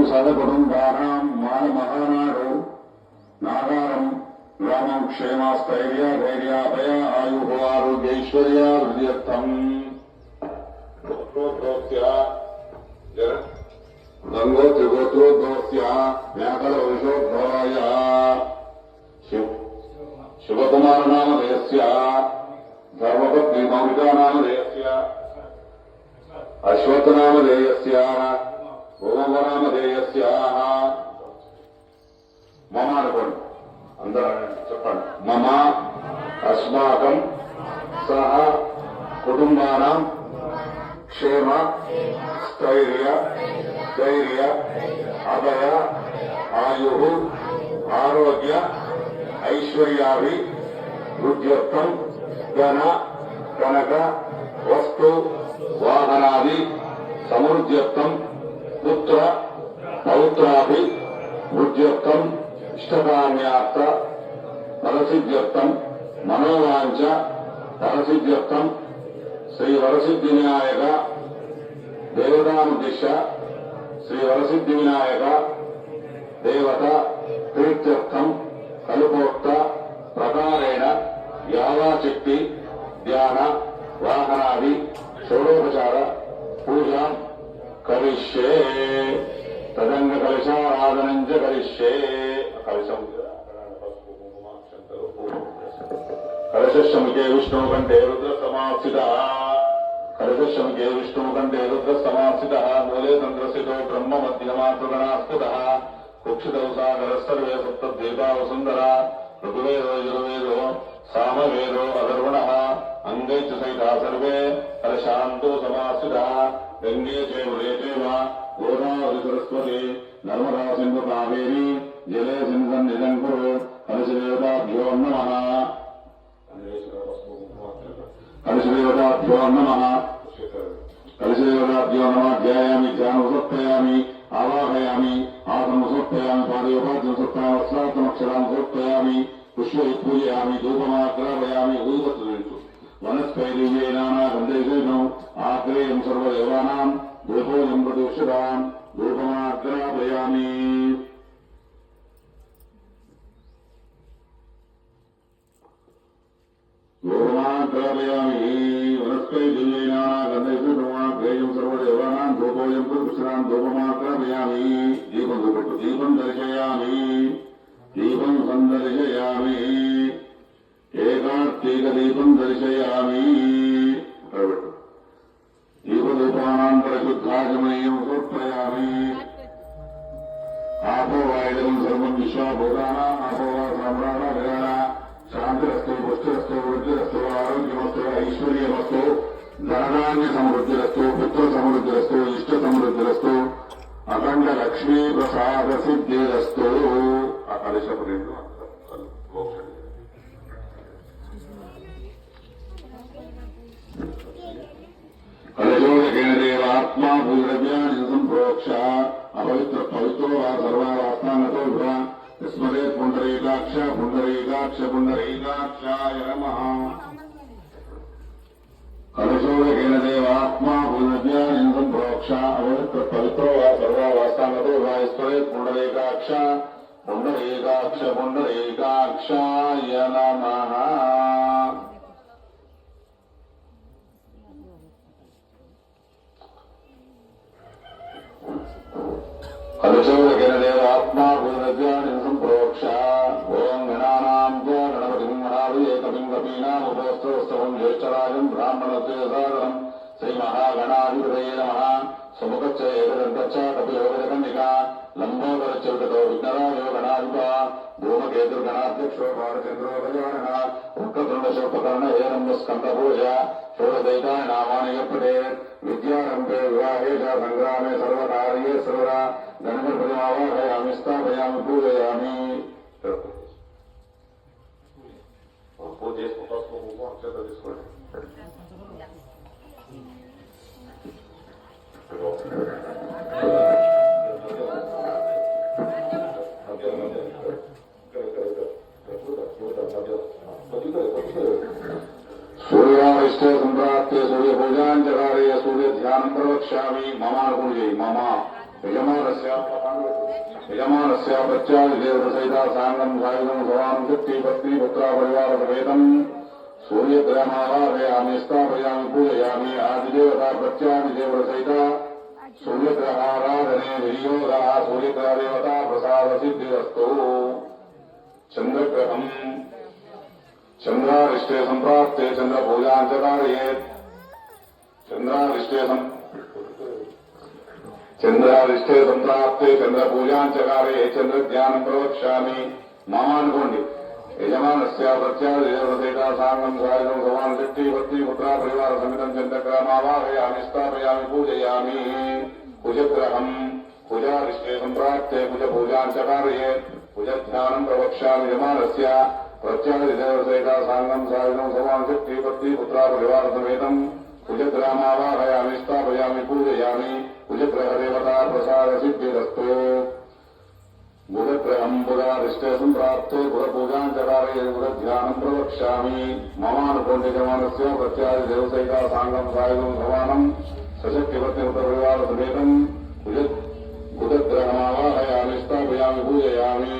సర్వకుటుంబానాం మానమహానాడు నాగారం గ్రామం క్షేమస్థైర్య ధైర్యాభయ ఆయు ఆరోగ్యైశ్వర్య వృద్ధ్యర్థం గంగో త్రిగోత్రోద్భవస్య వ్యాకల వంశోద్భవాయ శివకుమార నామధేయస్య ధర్మపత్ని మౌలికా నామధేయస్య అశ్వత్థ నామధేయస్య ఓమ నామధేయస్య మమ అనుకోండి అందరూ చెప్పండి మమ అస్మాకం సహ కుటుంబానాం క్షేమ స్థైర్య ధైర్య అభయ ఆయు ఆరోగ్య ఐశ్వర్యాభి వృద్ధ్యర్థం ధన కనక వస్తు వాహనాది సమృద్ధ్యర్థం పుత్ర పౌత్రాభి వృద్ధ్యర్థం ఇష్టకామ్యార్థ ఫలసిద్ధ్యర్థం మనోవాంఛ ఫలసిద్ధ్యర్థం శ్రీ వరసిద్ధి వినాయక దేవతానుదిశ శ్రీ వరసిద్ధి వినాయక దేవత ప్రీత్యర్థం కల్పోక్త ప్రకారేణ యావాశక్తి ధ్యాన వాహనాది షోడోపచార పూజ కరిష్యే తదంగ కలశారాధనం చ కరిష్యే కలశం కలశముఖే విష్ణు కంటే రుద్ర సమాస్థిత కలశముఖే విష్ణు కంటే రుద్ర సమాస్థిత మూలే తంత్రస్థితో బ్రహ్మ మధ్యమాతృగణాస్ఫుట కుక్షితౌ సాగర సర్వే సప్తద్వీపా వసుంధర ఋతువేదో యజుర్వేదో సామవేదో అధర్వణ అంగై చ సహితా సర్వే కలశాంతో సమాస్థిత గంగే చైవే చైవ గోదావరి సరస్వతి నర్మదా సింధు కావేరి జలే సింధన్నిధం కురు కలశదేవతాభ్యో నమః కలశదేవతాభ్యో నమః కలశదేవతాభ్యో నమః ధ్యాయామి ధ్యానం సమర్పయామి ఆవాహయామి ఆసనం సమర్పయామి పాదయోపాద్యం సమర్పయామి వస్త్రార్థమక్షరాం సమర్పయామి పుష్పై పూజయామి ధూపమాగ్రాపయామి ఊదుపత్రులు వనస్పైర్యే నానా గంధైషేణం ఆగ్రేయం సర్వదేవానాం ధూపోయం ప్రదోషితాం ధూపమాగ్రాపయామి ధూపమాగ్రాపయామి వనస్పైర్యే నానా గంధైషేణం ఆగ్రేయం సర్వదేవానాం ధూపోయం ప్రదోషితాం ధూపమాగ్రాపయామి దీపం చూపెట్టు దీపం దర్శయామి దీపం సందర్శయామి ఏకార్తీక దీపం దర్శయామి దీపదూపానంతర శుద్ధాచమనీయం సమర్పయామి ఆపో వాయుధం సర్వం విశ్వాభూతానాం ఆపో సామ్రాణ విరాణ శాంతిరస్తు పుష్టిరస్తు వృద్ధిరస్తు ఆరోగ్యమస్తు ఐశ్వర్యమస్తు ధనధాన్య సమృద్ధిరస్తు పుత్ర సమృద్ధిరస్తు ఇష్ట సమృద్ధిరస్తు అఖండ లక్ష్మీ ప్రసాద సిద్ధిరస్తు ఆ కలశపురేంద్ర కలశోదకేన దేవ ఆత్మా భూద్రవ్యాన్ని సంప్రోక్ష అపవిత్ర పవిత్రో వా సర్వావాస్తాంగతో భవ విస్మరే పుండరీకాక్ష పుండరీకాక్ష పుండరీకాక్షాయ నమః కలశోదకేన దేవ ఆత్మా భూద్రవ్యాన్ని సంప్రోక్ష అపవిత్ర పవిత్రో వా సర్వావాస్తాంగతో భవ విస్మరే పుండరీకాక్ష పుండరీకాక్ష పుండరీకాక్షాయ నమః కలశోదకేన దేవ ఆత్మా భూద్రవ్యాన్ని సంప్రోక్ష ఓం గణానాం త్వా గణపతిం గణాధిపతిం ఏకవిం కపీనాముపస్థోస్తవం జ్యేష్ఠరాజం బ్రాహ్మణోత్తేజసాదరం శ్రీ మహాగణాధిపతయే నమః సుముఖచ్చ ఏకదంతచ్చ కపిలవదకన్నికా లంబోదరచరుటతో విఘ్నరాజో గణాధిప ధూమకేతుర్గణాధ్యక్షో బాలచంద్రో గజానన వక్రతుండశోపకర్ణ ఏనంబ స్కందభూజ షోడశైతాని నామాని యప్పటే విద్యారంభే వివాహే చ సంగ్రామే సర్వకార్యే సర్వదా గణపతిమావాహయామి స్థాపయామి పూజయామి పూజ చేసుకుంటా తీసుకోండి सूर्याष्टे संप्राप्ते सूर्य पूजांचकारे सूर्य ध्यान प्रवक्ष्यामि मम अनुकूल मम यजमानस्य प्रत्यादिदेवसहिता साङ्गं सायुधं भवान् शक्ति पत्नी पुत्रा परिवारसमेतं सूर्यग्रहमावाहयामि स्थापयामि पूजयामि आदिदेवता प्रत्यादिदेवसहिता सूर्यग्रहाराधने विनियोगः सूर्यग्रहदेवता प्रसादसिद्धिरस्तु चन्द्रग्रहम् चन्द्रारिष्टे सम्प्राप्ते चन्द्रपूजां च कारयेत् चन्द्रारिष्टे सम्प्राप्ते चन्द्रपूजां च कारयेत् चन्द्रज्ञानं प्रवक्ष्यामि मामानुकोण्डि यजमानस्य प्रत्यादिदेवसहिता साङ्गं सायुधं भवान् शक्ति पत्नी पुत्रा परिवारसमेतं चन्द्रग्रहमावाहयामि स्थापयामि पूजयामि कुजग्रहम् कुजारिष्टे सम्प्राप्ते कुजपूजां च कारयेत् कुजज्ञानं प्रवक्ष्यामि यजमानस्य प्रत्यादिदेवसहिता साङ्गं सायुधं भवान् शक्ति पत्नी पुत्रा परिवारसमेतं कुजग्रहमावाहयामि स्थापयामि पूजयामि कुजग्रहदेवता प्रसादसिद्धिरस्तु बुधग्रहम् बुधारिष्टे सम्प्राप्ते बुधपूजां च कारयेत् बुधध्यानं प्रवक्ष्यामि ममानुकोण्डिजमानस्य प्रत्यादिदेवसहिता साङ्गं सायुधं भवानं सशक्तिपत्नीपुत्रपरिवारसमेतं बुधग्रहमावाहयामि स्थापयामि पूजयामि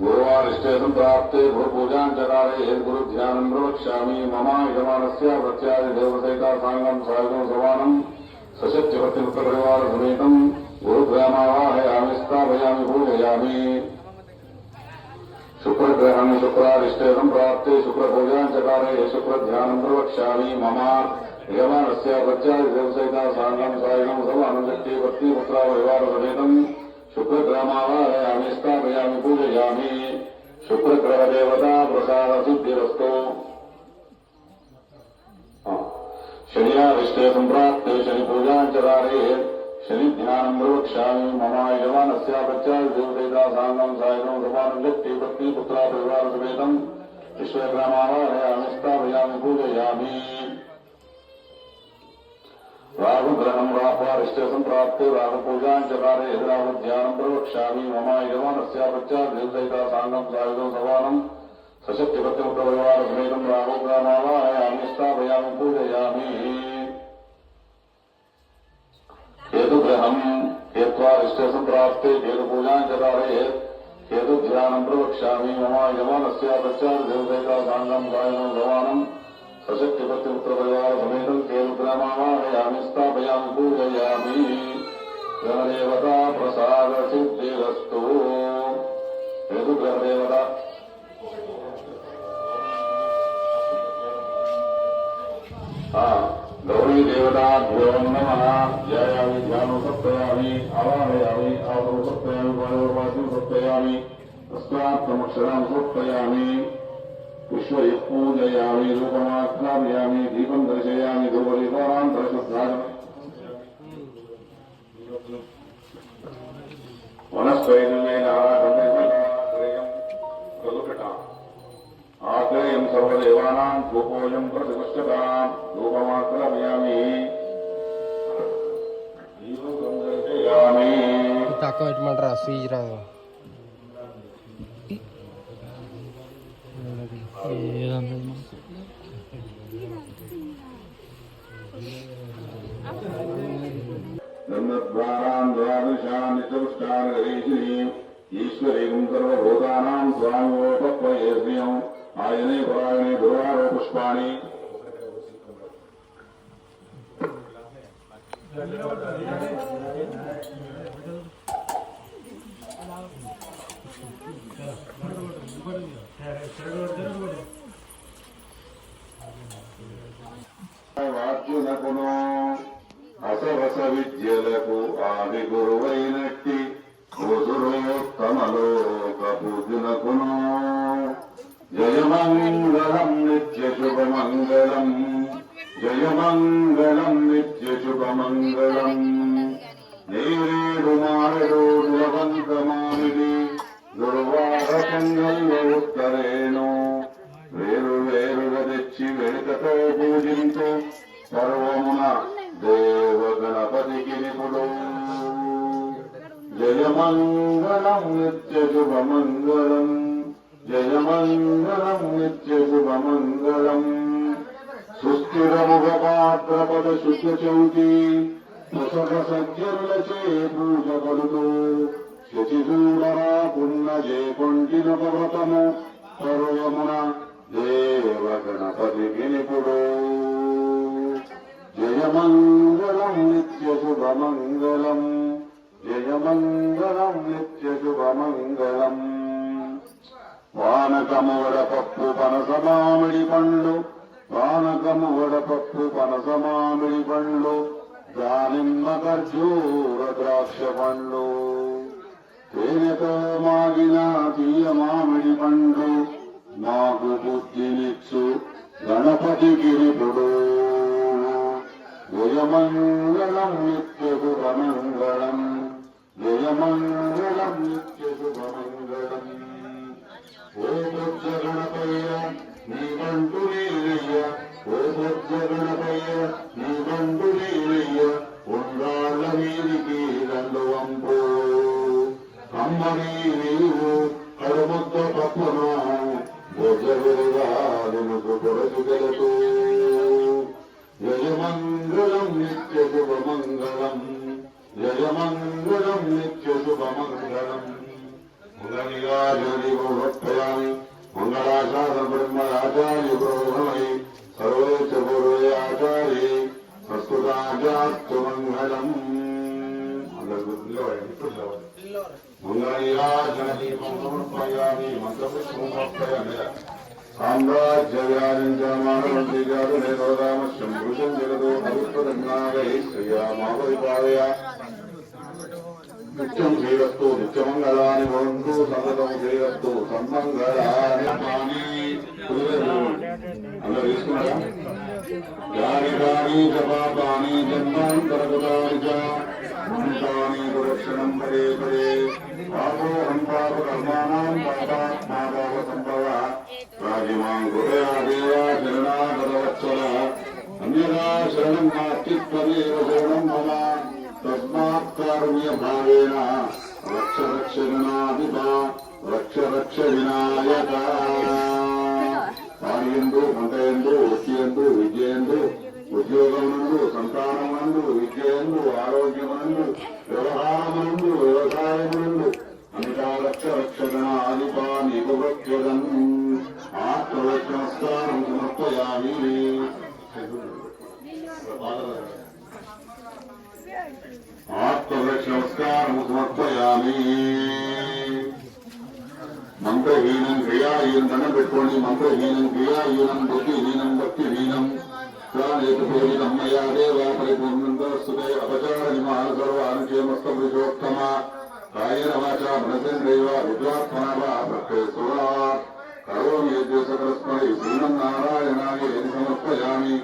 गुरुवारिष्टे सम्प्राप्ते गुरुपूजां च कारयेत् गुरुध्यानं प्रवक्ष्यामि मम यजमानस्य प्रत्यादिदेवसहिता साङ्गं सायुधं भवानं सशक्तिपत्नीपुत्रपरिवारसमेतं गुरुग्रहमावाहयामि स्थापयामि पूजयामि शुक्रग्रहं शुक्रारिष्टे सम्प्राप्ते शुक्रपूजां च कारयेत् शुक्रध्यानं प्रवक्ष्यामि मम यजमानस्य प्रत्यादिदेवसहिता साङ्गं सायुधं भवानं शक्तिपत्नीपुत्रपरिवारसमेतं शुक्रग्रहमावाहयामि स्थापयामि पूजयामि शुक्रग्रहदेवता प्रसादसिद्धिरस्तु शनियारिष्टे सम्प्राप्ते शनिपूजां च कारयेत् शनिध्यानं प्रवक्ष्यामि मम यजमानस्य प्रत्यादिदेवसहिता साङ्गं सायुधं भवानं शक्तिपत्नीपुत्रा परिवारसमेतं विश्वग्रहमावाहयामि स्थापयामि पूजयामि राहुग्रहम् राहुवारिष्टे सम्प्राप्ते राहुपूजां च कारयेत् राहुध्यानं प्रवक्ष्यामि मम यजमानस्य प्रत्यादिदेवसहिता साङ्गं सायुधं भवानं सशक्तिपत्नीपुत्रपरिवारसमेतं राहुग्रहमावाहयामि स्थापयामि पूजयामि केतुग्रहम् केत्वारिष्टे सम्प्राप्ते केतुपूजां च कारयेत् केतुध्यानं प्रवक्ष्यामि मम यजमानस्य प्रत्यादिदेवसहिता साङ्गं सायुधं भवानं सशक्तिपत्नीपुत्रपरिवारसमेतं केतुग्रहमावाहयामि स्थापयामि पूजयामि ग्रहदेवता प्रसादसिद्धिरस्तु केतुग्रहदेवता गौरी देवताभ्यो नमः ध्यायामि ध्यानं सप्तयामि आवाहयामि आवरो सप्तयामि वायोर्वासिं सप्तयामि तस्मात्तमक्षरां सप्तयामि विश्वयः पूजयामि रूपमाख्यापयामि दीपं दर्शयामि धूपदीपानान्तरशुद्धाम् आश्रयं सर्वदेवानां धूपोऽयं प्रतिपश्यताम् धूपमाख्यापयामि दीपं दर्शयामि తక్కువ పెట్టమంటారా స్వీజ్ రాదు ब्रह्मद्वारान् द्वादशान् चतुष्टान् गरीश्रीम् ईश्वरीं सर्वभूतानां स्वामिवोपक्वये श्रियम् आयने परायणे दुर्वारो पुष्पाणि వాక్యునకును అసవస విద్యలకు ఆది గురువైనట్టి గురురోత్తమలోక పూజనకును జయమంగళం నిత్య శుభమంగళం జయమంగళం నిత్య శుభమంగళం నేరేడు మారెడు దురవంత మామిడి దుర్వార పొంగల్లో ఉత్తరేణు వేరు వేరుగా తెచ్చి వెనుకతో పూజించు పర్వమున దేవ గణపతికి నిపుడు జయమంగళం నిత్య శుభమంగళం జయమంగళం నిత్య శుభమంగళం సుస్థిరముఖ పాత్రపద శుద్ధ చౌతి ముసక సజ్జనులచే పూజ పలుతూ శశిచూడరా పున్నజే కొంటినొక వ్రతము పర్వమున దేవ గణపతికి నిపుడు జయమంగళం నిత్య శుభమంగళం జయమంగళం నిత్య శుభమంగళం వానకము వడపప్పు పనసమామిడి పండ్లు వానకము వడపప్పు పనసమామిడి పండ్లు దానిమ్మ ఖర్జూర ద్రాక్ష పండ్లు తేనెతో మాగిన తీయ మామిడి పండ్లు మాకు బుద్ధినిచ్చు గణపతి గిరిపుడు జయమంగళం నిత్య శుభమంగళం జయమంగళం నిత్య శుభమంగళం ఓ బుద్ధ గణపయ్య నీ బంటు నీరయ్య ఓ బుద్ధ గణపయ్య నీ బంటు నీరయ్య ఉండాళ్ళ వీరికి రెండు వంపు అమ్మని నీవు కడుముద్ద పప్పును బుద్ధ విరుగాలుకు కొరసు తెలుపు జయమంగళం నిత్య శుభమంగళం జయమంగళం నిత్య శుభమంగళం మంగళాచార్య భక్తయామి మంగళాశాసన బ్రహ్మరాచార్య బ్రహ్మణి సర్వేశ పూర్వే ఆచార్య సంస్కృతాచాస్తు మంగళం మంగళాచరణి సమర్పయామి మంత్రపుష్పయామి సామ్రాజ్యవ్యాధించమానవంతి జాతు నేరోదామశ్యం పురుషం జగదో అవిస్పదన్నాగై శ్రీయామావరిపాదయ నిత్యం శ్రీరస్తు నిత్యమంగళాని భవంతు సతతం శ్రీరస్తు సన్మంగళాని అందరూ తీసుకున్నారా యాని కాని జపాపాని జన్మాంతరగతాని చాని సురక్షణం పదే పదే పాపోహం పాప కర్మాణం పాపాత్మా పాప సంభవ రాజిమాం కృపయా దేవా శరణాగతవత్సల అన్యదా శరణం నాస్తి త్వదేవ శరణం మమ తస్మాత్ కారుణ్య భావేన రక్ష రక్ష వినాధిప రక్ష రక్ష వినాయక వాణియందు పంటయందు వృత్తియందు విద్యయందు ఉద్యోగమునందు సంతానమునందు విద్యయందు ఆరోగ్యమునందు వ్యవహారమునందు వ్యవసాయమునందు అనితా రక్ష రక్ష వినాధిప నీకు ప్రత్యగం ఆత్మరక్షణస్థానం సమర్పయామి ఆత్మరక్షణస్కారం సమర్పయామి మంత్రహీనం క్రియాహీనం దండం పెట్టుకోండి మంత్రహీనం క్రియాహీనం బుద్ధిహీనం భక్తిహీనం ప్రాణేతుహీనం మయా దేవా పరిపూర్ణంతస్తుతే అపచారని మహాసర్వానుచేమస్తమృషోత్తమ కాయేన వాచా మనసేంద్రైవ విద్వాత్మనా వా ప్రత్యేక కరోమి యజ్ఞ సకలస్మై శ్రీమన్నారాయణాయ సమర్పయామి